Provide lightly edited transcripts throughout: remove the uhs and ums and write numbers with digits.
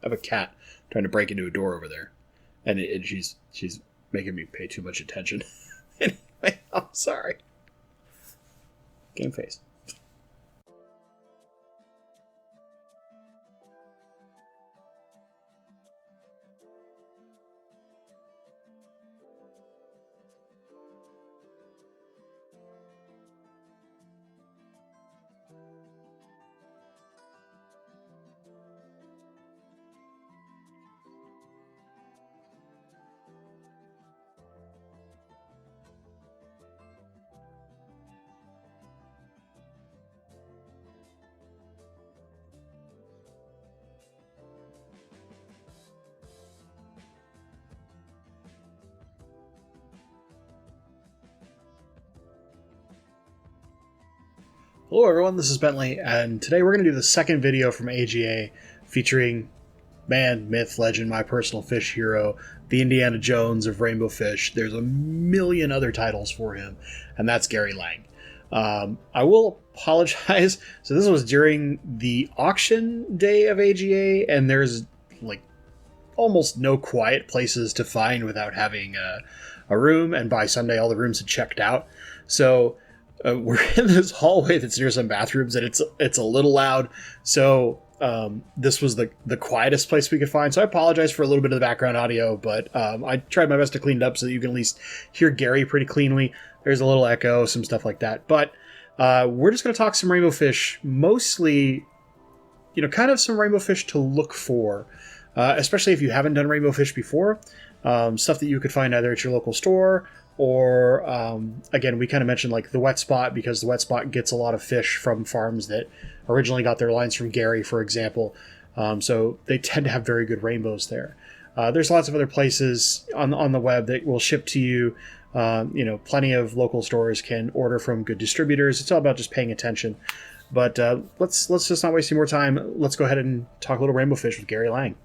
have a cat trying to break into a door over there, and she's making me pay too much attention. Anyway, I'm sorry. Game face. Hello everyone, this is Bentley, and today we're going to do the second video from AGA featuring man, myth, legend, my personal fish hero, the Indiana Jones of Rainbowfish. There's a million other titles for him, and that's Gary Lange. I will apologize. So this was during the auction day of AGA, and there's like almost no quiet places to find without having a room, and by Sunday all the rooms had checked out. So we're in this hallway that's near some bathrooms, and it's a little loud. So this was the quietest place we could find. So I apologize for a little bit of the background audio, but I tried my best to clean it up so that you can at least hear Gary pretty cleanly. There's a little echo, some stuff like that. But we're just going to talk some Rainbowfish, mostly, kind of some Rainbowfish to look for, especially if you haven't done Rainbowfish before. Stuff that you could find either at your local store, or again, we kind of mentioned like the Wet Spot, because the Wet Spot gets a lot of fish from farms that originally got their lines from Gary, for example. So they tend to have very good rainbows there. There's lots of other places on the web that will ship to you. Plenty of local stores can order from good distributors. It's all about just paying attention. But let's just not waste any more time. Let's go ahead and talk a little Rainbowfish with Gary Lange.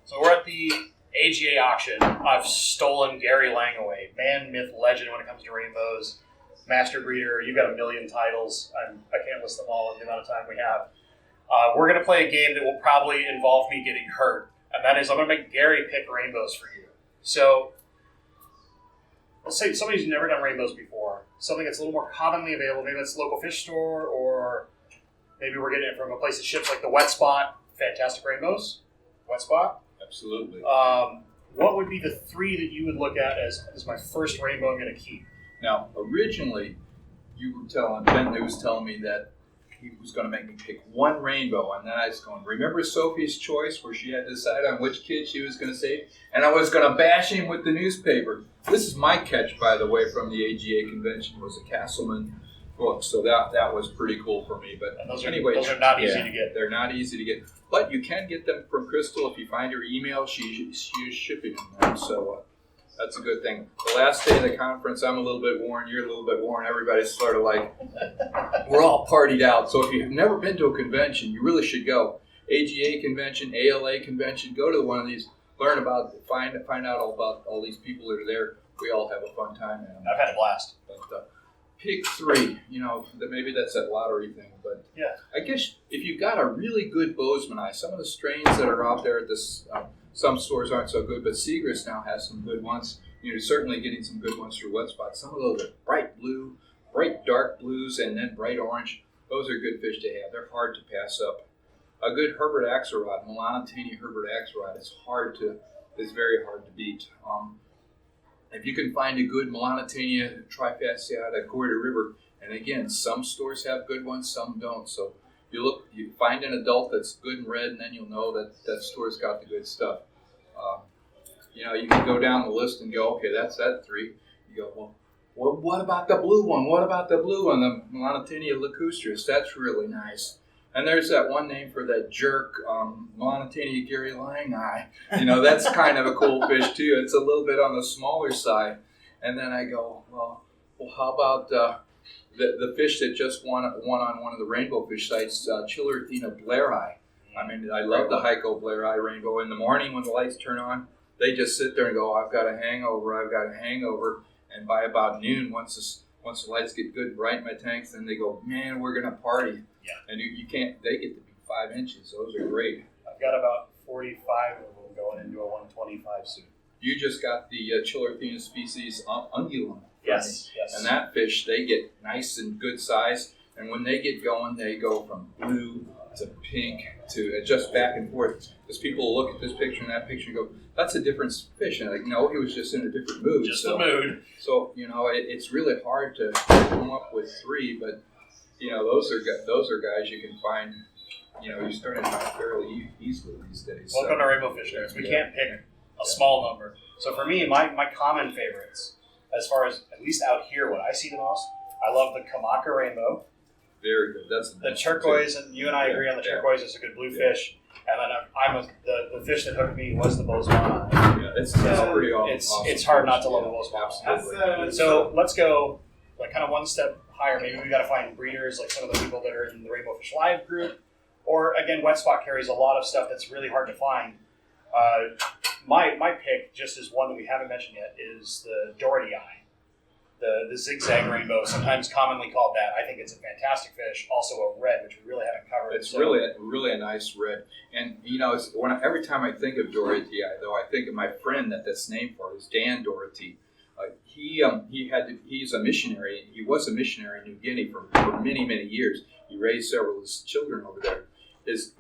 So we're at the AGA auction. I've stolen Gary Lange away. Man, myth, legend when it comes to rainbows. Master breeder. You've got a million titles. I can't list them all in the amount of time we have. We're going to play a game that will probably involve me getting hurt. And that is, I'm going to make Gary pick rainbows for you. So, let's say somebody who's never done rainbows before. Something that's a little more commonly available. Maybe it's a local fish store, or maybe we're getting it from a place that ships like the Wet Spot. Fantastic rainbows. Wet Spot. Absolutely. What would be the three that you would look at as my first rainbow I'm going to keep? Now, originally, Bentley was telling me that he was going to make me pick one rainbow, and then I was going, remember Sophie's Choice, where she had to decide on which kid she was going to save? And I was going to bash him with the newspaper. This is my catch, by the way, from the AGA convention, was a Castleman book, so that was pretty cool for me. But those anyway, are not easy to get. They're not easy to get, but you can get them from Crystal. If you find her email, she's shipping them, so that's a good thing. The last day of the conference, I'm a little bit worn, you're a little bit worn, everybody's sort of like, we're all partied out. So if you've never been to a convention, you really should go. AGA convention, ALA convention, go to one of these, learn about, find out all about all these people that are there. We all have a fun time. I've had a blast. But, pick three, maybe that's that lottery thing, but yeah. I guess if you've got a really good Bozeman eye, some of the strains that are out there at this, some stores aren't so good, but Seagrass now has some good ones. You're certainly getting some good ones through Wet Spot. Some of those are bright blue, bright dark blues, and then bright orange. Those are good fish to have. They're hard to pass up. A good Herbert Axelrod, Melanotania Herbert Axelrod, is very hard to beat. If you can find a good Melanotania trifasciata at Gorda River, and again, some stores have good ones, some don't. So you find an adult that's good and red, and then you'll know that store's got the good stuff. You can go down the list and go, okay, that's that three. You go, well, what about the blue one? What about the blue one? The Melanotania lacustris, that's really nice. And there's that one name for that jerk, Melanotania Gary Lange eye. That's kind of a cool fish too. It's a little bit on the smaller side. And then I go, well, how about the fish that just won on one of the Rainbowfish sites, Chillerthina Blairi. I mean, I love the Hyco Blairi rainbow. In the morning when the lights turn on, they just sit there and go, I've got a hangover. And by about noon, once the lights get good and bright in my tanks, then they go, man, we're going to party. Yeah. And they get to be 5 inches. Those are great. got about 45 of them going into a 125 soon. You just got the Chilorthena species ungulum. Yes. And that fish, they get nice and good size. And when they get going, they go from blue to pink to just back and forth. Because people look at this picture and that picture and go, that's a different fish. And like, no, he was just in a different mood. Just the mood. So, it's really hard to come up with 3, but, those are guys you can find, you start to find fairly easily these days. Welcome to Rainbowfish Nerds. We can't pick a small number. So for me, my common favorites, as far as at least out here, what I see the most, I love the Kamaka Rainbow. Very good. That's the turquoise, and you and I agree on the turquoise is a good blue fish. And then the fish that hooked me was the Bozeman. Yeah, it's pretty awesome. It's hard not to love the Bozeman. So let's go kind of one step higher. Maybe we got to find breeders, like some of the people that are in the Rainbowfish Live group. Or again, Wet Spot carries a lot of stuff that's really hard to find. My pick, just as one that we haven't mentioned yet, is the Doherty Eye, the zigzag rainbow, sometimes commonly called that. I think it's a fantastic fish. Also a red, which we really haven't covered. It's really a nice red. And every time I think of Doherty Eye, though, I think of my friend that's named for it is Dan Doherty. He's a missionary. He was a missionary in New Guinea for many, many years. He raised several of his children over there.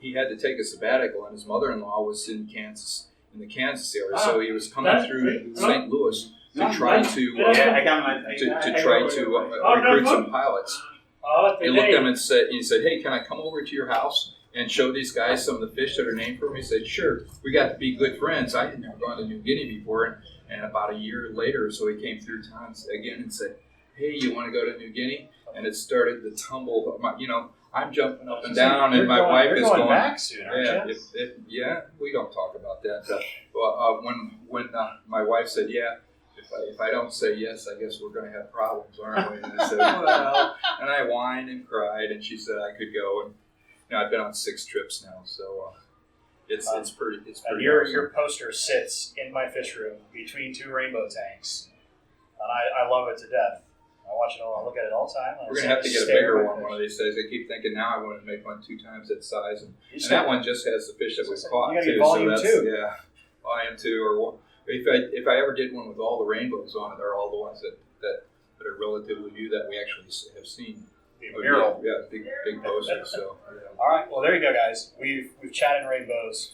He had to take a sabbatical, and his mother-in-law was in Kansas, in the Kansas area. So he was coming through St. Louis to try to recruit some pilots. He looked at them and said, "Hey, can I come over to your house and show these guys some of the fish that are named for me?" He said, "Sure." We got to be good friends. I had never gone to New Guinea before, and about a year later, so he came through town again and said, "Hey, you want to go to New Guinea?" And it started to tumble. I'm jumping up and down, and my wife is going back soon, aren't you? We don't talk about that. When my wife said, "Yeah, if I don't say yes, I guess we're going to have problems, aren't we?" And I said, "Well," and I whined and cried, and she said I could go. And I've been on 6 trips now, so it's pretty. It's pretty. Your poster sits in my fish room between 2 rainbow tanks, and I love it to death. I watch it all. I look at it all the time. We're going to have to get a bigger one of these days. I keep thinking now I want to make one 2 times that size. And that one just has the fish that was caught, too. Volume 2. Yeah, volume 2. Or if I ever did one with all the rainbows on it, they're all the ones that are relatively new that we actually have seen. Mural. Yeah, big posters. So, All right. Well, there you go, guys. We've chatted rainbows.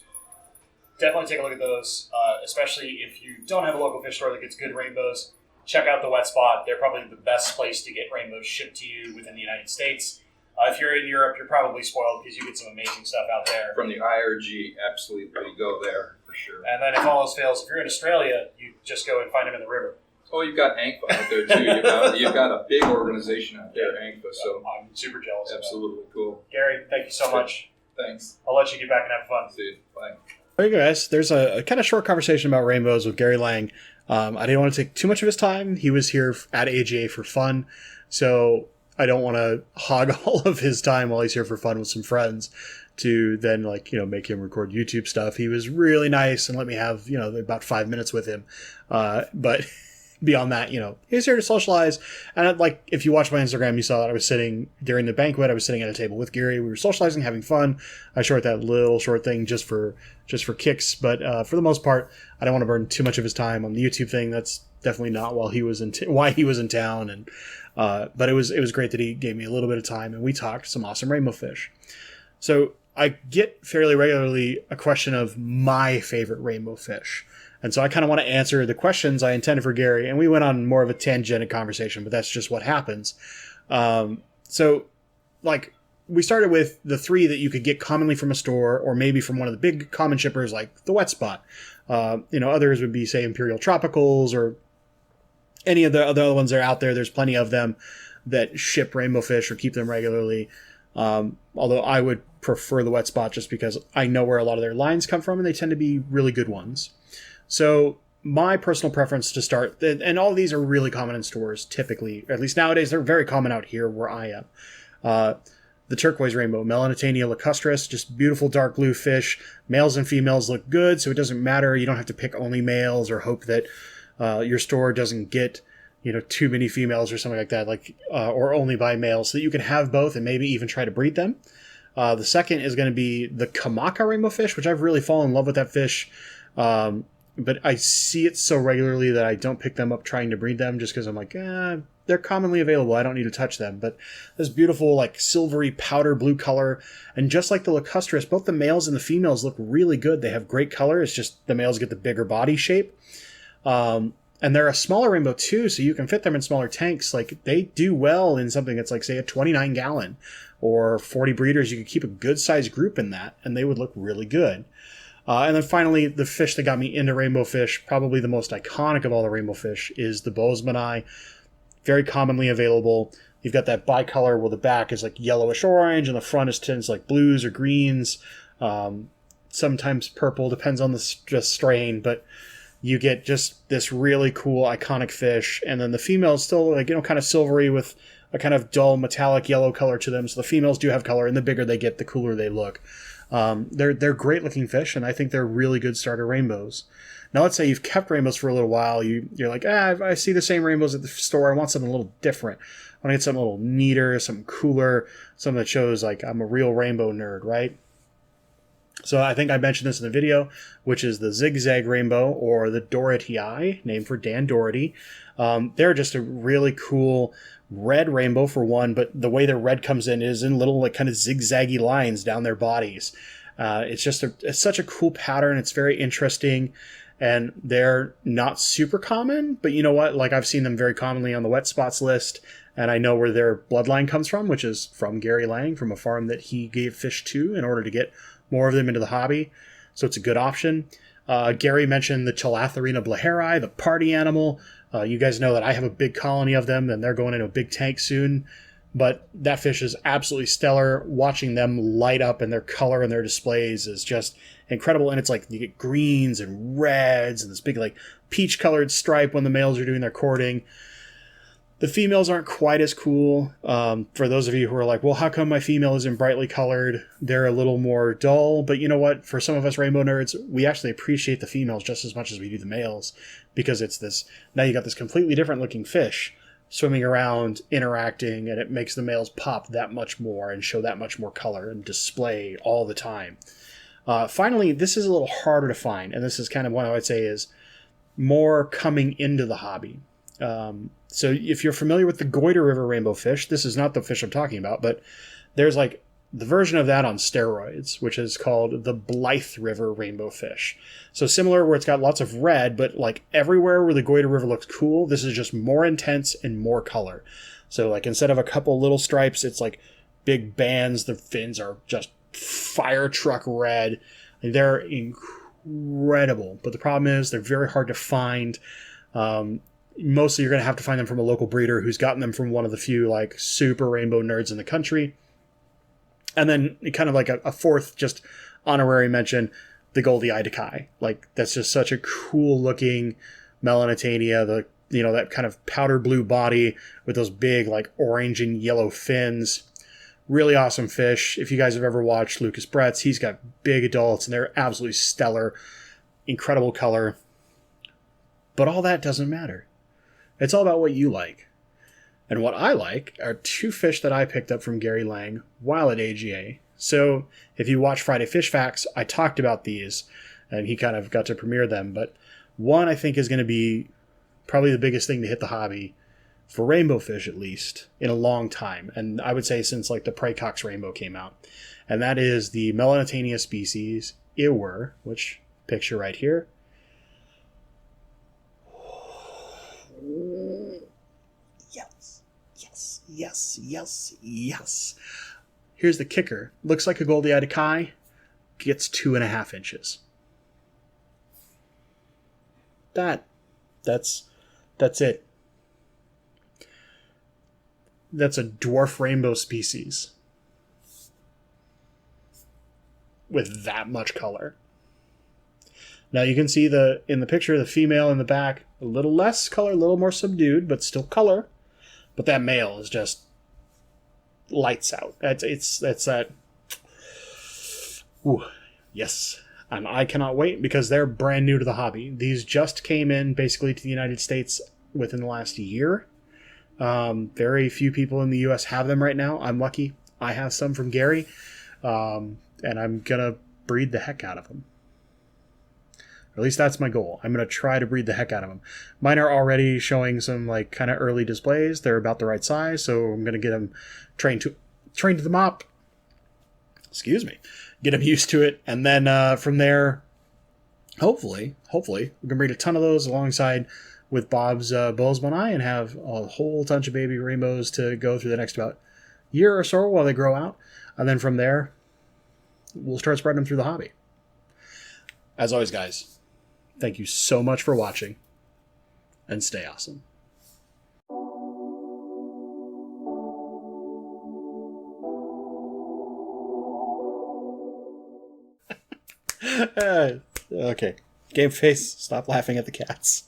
Definitely take a look at those, especially if you don't have a local fish store that gets good rainbows. Check out the Wet Spot. They're probably the best place to get rainbows shipped to you within the United States. If you're in Europe, you're probably spoiled because you get some amazing stuff out there. From the IRG, absolutely go there for sure. And then if all else fails, if you're in Australia, you just go and find them in the river. Oh, you've got ANCFA out there too. You've got a big organization out there, ANCFA. So I'm super jealous. Absolutely cool. Gary, thank you so much. Thanks. I'll let you get back and have fun. See you. Bye. There you go, guys. There's a kind of short conversation about rainbows with Gary Lange. I didn't want to take too much of his time. He was here at AGA for fun, so I don't want to hog all of his time while he's here for fun with some friends to then make him record YouTube stuff. He was really nice and let me have about 5 minutes with him, but beyond that, he's here to socialize. And if you watch my Instagram, you saw that I was sitting during the banquet. I was sitting at a table with Gary. We were socializing, having fun. I short that little short thing just for kicks, but for the most part, I don't want to burn too much of his time on the YouTube thing. That's definitely not why he was in town. And but it was great that he gave me a little bit of time and we talked some awesome rainbow fish. So I get fairly regularly a question of my favorite rainbow fish. And so I kind of want to answer the questions I intended for Gary. And we went on more of a tangential conversation, but that's just what happens. We started with the 3 that you could get commonly from a store or maybe from one of the big common shippers like the Wet Spot. Others would be, say, Imperial Tropicals or any of the other ones that are out there. There's plenty of them that ship rainbow fish or keep them regularly. Although I would prefer the Wet Spot just because I know where a lot of their lines come from and they tend to be really good ones. So my personal preference to start, and all these are really common in stores typically, at least nowadays, they're very common out here where I am. The turquoise rainbow, Melanitania lacustris, just beautiful dark blue fish. Males and females look good, so it doesn't matter. You don't have to pick only males or hope that your store doesn't get too many females or something like that, or only buy males, so that you can have both and maybe even try to breed them. The second is going to be the Kamaka rainbow fish, which I've really fallen in love with that fish. But I see it so regularly that I don't pick them up trying to breed them just because I'm like, they're commonly available. I don't need to touch them. But this beautiful, like, silvery powder blue color. And just like the lacustrous, both the males and the females look really good. They have great color. It's just the males get the bigger body shape. And they're a smaller rainbow too, so you can fit them in smaller tanks. Like, they do well in something that's like, say, a 29 gallon or 40 breeders. You could keep a good sized group in that, and they would look really good. And then finally, the fish that got me into rainbow fish, probably the most iconic of all the rainbow fish, is the bozeman. Very commonly available. You've got that bicolor where the back is like yellowish orange and the front is tints like blues or greens, sometimes purple, depends on the strain, but you get just this really cool iconic fish. And then the females still, like, kind of silvery with a kind of dull metallic yellow color to them. So the females do have color, and the bigger they get, the cooler they look. They're great looking fish, and I think they're really good starter rainbows. Now, let's say you've kept rainbows for a little while. You're like, I see the same rainbows at the store. I want something a little different. I want to get something a little neater, something cooler, something that shows like I'm a real rainbow nerd, right? So I think I mentioned this in the video, which is the zigzag rainbow, or the Dorothy, named for Dan Doherty. They're just a really cool red rainbow for one, but the way their red comes in is in little, like, kind of zigzaggy lines down their bodies. It's such a cool pattern. It's very interesting, and they're not super common, but you know what? Like, I've seen them very commonly on the wet spots list, and I know where their bloodline comes from, which is from Gary Lange, from a farm that he gave fish to in order to get more of them into the hobby. So it's a good option. Gary mentioned the Chalatherina blaheri, the party animal. You guys know that I have a big colony of them, and they're going into a big tank soon. But that fish is absolutely stellar. Watching them light up in their color and their displays is just incredible. And it's like you get greens and reds and this big, like, peach-colored stripe when the males are doing their courting. The females aren't quite as cool. For those of you who are like, well, how come my female isn't brightly colored? They're a little more dull. But you know what? For some of us rainbow nerds, we actually appreciate the females just as much as we do the males, because it's this, now you got this completely different looking fish swimming around, interacting, and it makes the males pop that much more and show that much more color and display all the time. Finally, this is a little harder to find, and this is kind of what I would say is more coming into the hobby. So if you're familiar with the Goiter River rainbow fish, this is not the fish I'm talking about, but there's like the version of that on steroids, which is called the Blythe River rainbow fish. So similar, where it's got lots of red, but like everywhere where the Goiter River looks cool, this is just more intense and more color. So like instead of a couple little stripes, it's like big bands. The fins are just fire truck red. They're incredible, but the problem is they're very hard to find. Mostly you're going to have to find them from a local breeder who's gotten them from one of the few, like, super rainbow nerds in the country. And then kind of like a fourth, just honorary mention, the Goldie-eyed Akai. Like, that's just such a cool looking Melanitania, that kind of powder blue body with those big, like, orange and yellow fins. Really awesome fish. If you guys have ever watched Lucas Brett's, he's got big adults and they're absolutely stellar. Incredible color. But all that doesn't matter. It's all about what you like. And what I like are two fish that I picked up from Gary Lange while at AGA. So if you watch Friday Fish Facts, I talked about these, and he kind of got to premiere them. But one I think is going to be probably the biggest thing to hit the hobby, for rainbow fish at least, in a long time. And I would say since like the Praecox rainbow came out. And that is the Melanitania species Iwer, which picture right here. Yes. Here's the kicker. Looks like a Goldie-eyed Akai, gets 2.5 inches. That's it. That's a dwarf rainbow species with that much color. Now you can see in the picture, the female in the back, a little less color, a little more subdued, but still color. But that male is just lights out. It's that. Ooh, yes. And I cannot wait because they're brand new to the hobby. These just came in basically to the United States within the last year. Very few people in the U.S. have them right now. I'm lucky. I have some from Gary. And I'm going to breed the heck out of them. Or at least that's my goal. I'm going to try to breed the heck out of them. Mine are already showing some like kind of early displays. They're about the right size, so I'm going to get them trained to the mop. Excuse me. Get them used to it, and then from there, hopefully, we can breed a ton of those alongside with Bob's Bozeman eye and have a whole bunch of baby rainbows to go through the next about year or so while they grow out. And then from there, we'll start spreading them through the hobby. As always, guys, thank you so much for watching, and stay awesome. Okay. Game face, stop laughing at the cats.